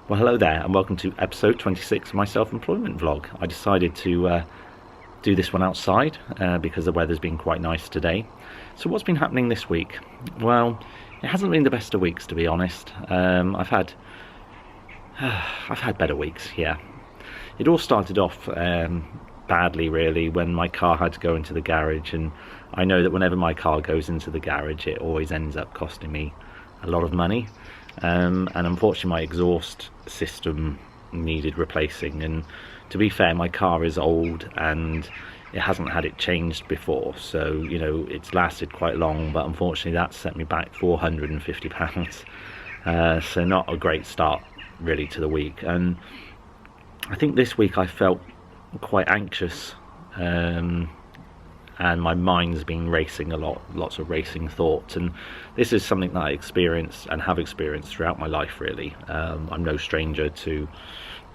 Well, hello there and welcome to episode 26 of my self-employment vlog. I decided to do this one outside because the weather's been quite nice today. So what's been happening this week? Well, it hasn't been the best of weeks, to be honest. I've had better weeks, yeah. It all started off badly really when my car had to go into the garage, and I know that whenever my car goes into the garage it always ends up costing me a lot of money. And unfortunately my exhaust system needed replacing, and to be fair, my car is old and it hasn't had it changed before, so you know it's lasted quite long, but unfortunately that set me back £450. So not a great start really to the week. And I think this week I felt quite anxious, and my mind's been racing a lot, lots of racing thoughts, and this is something that I experienced and have experienced throughout my life really. I'm no stranger to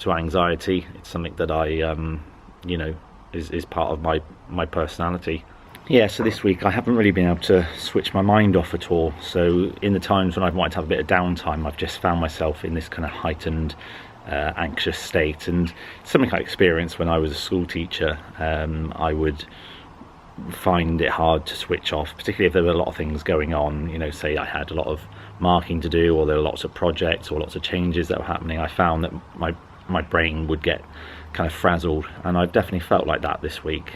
anxiety. It's something that I you know is part of my personality. Yeah, so this week I haven't really been able to switch my mind off at all, so in the times when I might have a bit of downtime I've just found myself in this kind of heightened anxious state. And something I experienced when I was a school teacher. I would find it hard to switch off, particularly if there were a lot of things going on. You know, say I had a lot of marking to do, or there were lots of projects or lots of changes that were happening. I found that my brain would get kind of frazzled, and I've definitely felt like that this week,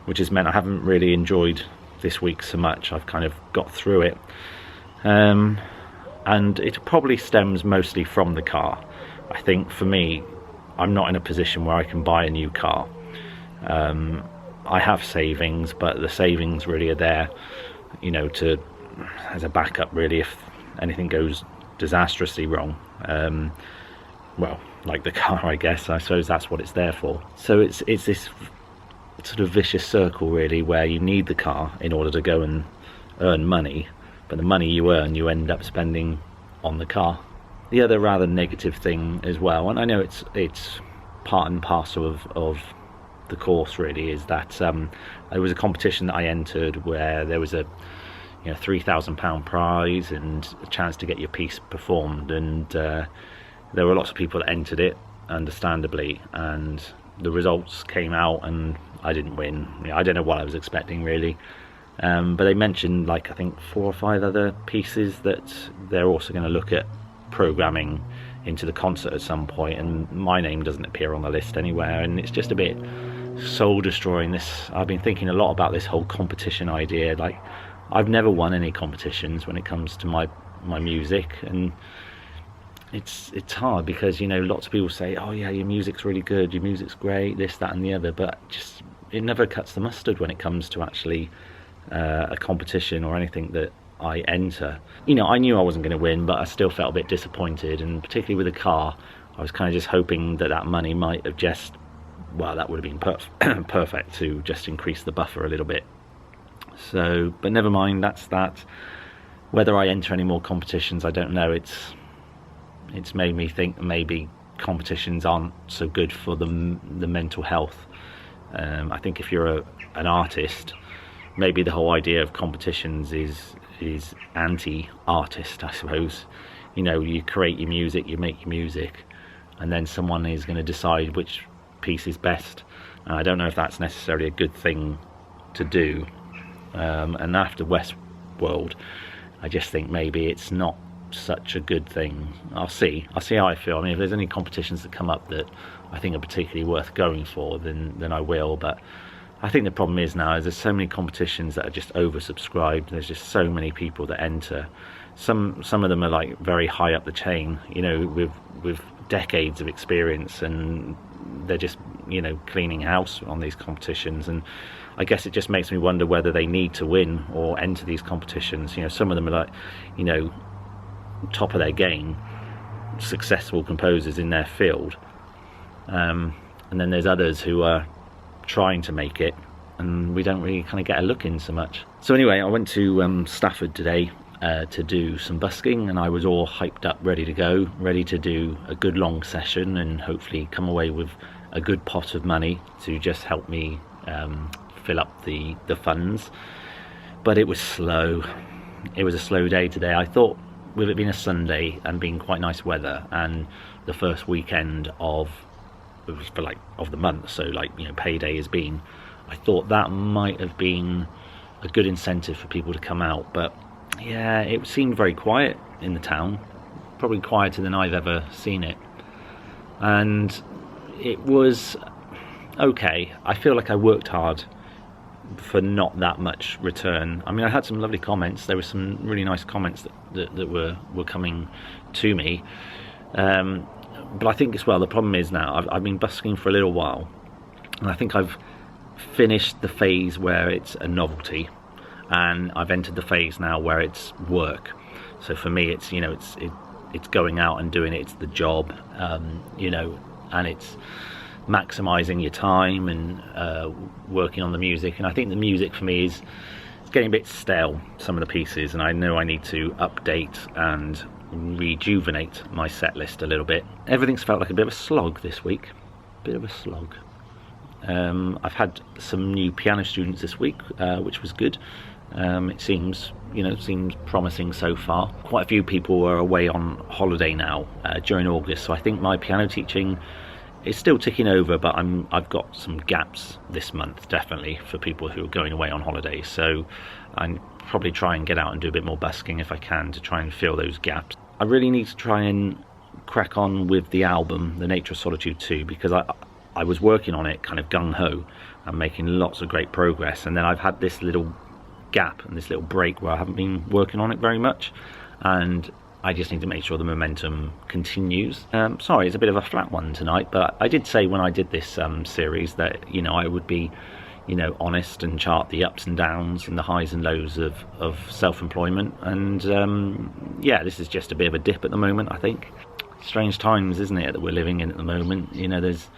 which has meant I haven't really enjoyed this week so much. I've kind of got through it, and it probably stems mostly from the car. I think for me, I'm not in a position where I can buy a new car. I have savings, but the savings really are there, you know, as a backup really if anything goes disastrously wrong. Well, like the car, I guess. I suppose that's what it's there for. So it's this sort of vicious circle really, where you need the car in order to go and earn money, but the money you earn you end up spending on the car. The other rather negative thing as well, and I know it's part and parcel of the course really, is that there was a competition that I entered where there was a £3,000 prize and a chance to get your piece performed, and there were lots of people that entered it, understandably, and the results came out and I didn't win. I don't know what I was expecting really, but they mentioned like I think 4 or 5 other pieces that they're also going to look at programming into the concert at some point, and my name doesn't appear on the list anywhere, and it's just a bit soul destroying. I've been thinking a lot about this whole competition idea. Like, I've never won any competitions when it comes to my music, and it's hard because, you know, lots of people say, oh yeah, your music's really good, your music's great, this, that and the other, but just it never cuts the mustard when it comes to actually a competition or anything that I enter. You know, I knew I wasn't going to win, but I still felt a bit disappointed, and particularly with the car I was kind of just hoping that money might have just, well, that would have been perfect to just increase the buffer a little bit. So, but never mind, that's that. Whether I enter any more competitions, I don't know. It's made me think that maybe competitions aren't so good for the mental health. I think if you're an artist, maybe the whole idea of competitions is anti-artist, I suppose. You know, you create your music, you make your music, and then someone is going to decide which piece is best. And I don't know if that's necessarily a good thing to do. And after Westworld, I just think maybe it's not such a good thing. I'll see how I feel. I mean, if there's any competitions that come up that I think are particularly worth going for, then I will. But I think the problem is now is there's so many competitions that are just oversubscribed. There's just so many people that enter. Some of them are like very high up the chain, you know, with decades of experience, and they're just, you know, cleaning house on these competitions. And I guess it just makes me wonder whether they need to win or enter these competitions. You know, some of them are like, you know, top of their game, successful composers in their field, and then there's others who are trying to make it, and we don't really kind of get a look in so much. So anyway, I went to Stafford today to do some busking, and I was all hyped up, ready to go, ready to do a good long session and hopefully come away with a good pot of money to just help me fill up the funds. But it was slow. It was a slow day today. I thought with it being a Sunday and being quite nice weather, and the first weekend of the month, so like, you know, payday has been, I thought that might have been a good incentive for people to come out. But yeah, it seemed very quiet in the town, probably quieter than I've ever seen it, and it was okay. I feel like I worked hard for not that much return. I mean, I had some lovely comments. There were some really nice comments that were coming to me, but I think as well, the problem is now I've been busking for a little while, and I think I've finished the phase where it's a novelty, and I've entered the phase now where it's work. So for me, it's, you know, it's going out and doing it. It's the job, you know, and it's maximizing your time and working on the music. And I think the music for me is getting a bit stale, some of the pieces, and I know I need to update and rejuvenate my set list a little bit. Everything's felt like a bit of a slog this week, I've had some new piano students this week, which was good. It seems promising so far. Quite a few people are away on holiday now during August, so I think my piano teaching is still ticking over, but I've got some gaps this month, definitely, for people who are going away on holiday. So I'm probably try and get out and do a bit more busking if I can, to try and fill those gaps. I really need to try and crack on with the album, The Nature of Solitude 2, because I was working on it kind of gung-ho and making lots of great progress, and then I've had this little gap and this little break where I haven't been working on it very much, and I just need to make sure the momentum continues. Sorry, it's a bit of a flat one tonight, but I did say when I did this series that, you know, I would be, you know, honest and chart the ups and downs and the highs and lows of self-employment, and yeah, this is just a bit of a dip at the moment, I think. Strange times, isn't it, that we're living in at the moment. You know, there's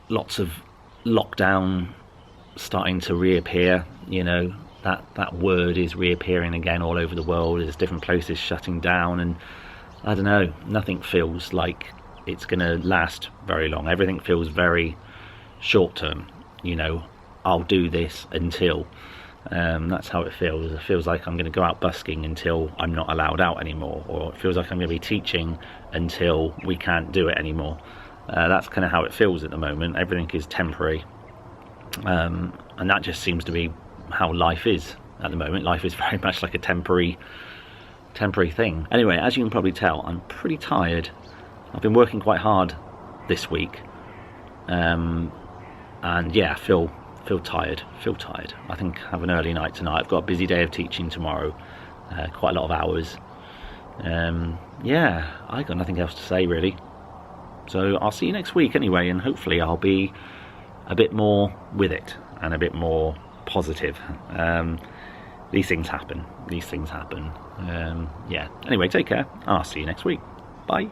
lots of lockdown starting to reappear, you know, that word is reappearing again all over the world. There's different places shutting down, and I don't know, nothing feels like it's gonna last very long. Everything feels very short term, you know, I'll do this until, that's how it feels. It feels like I'm gonna go out busking until I'm not allowed out anymore, or it feels like I'm gonna be teaching until we can't do it anymore. That's kind of how it feels at the moment. Everything is temporary, and that just seems to be how life is at the moment. Life is very much like a temporary thing. Anyway, as you can probably tell, I'm pretty tired. I've been working quite hard this week, and yeah, feel tired. I think I have an early night tonight. I've got a busy day of teaching tomorrow, quite a lot of hours. Yeah, I got nothing else to say really. So I'll see you next week anyway, and hopefully I'll be a bit more with it and a bit more positive. These things happen. Yeah. Anyway, take care. I'll see you next week. Bye.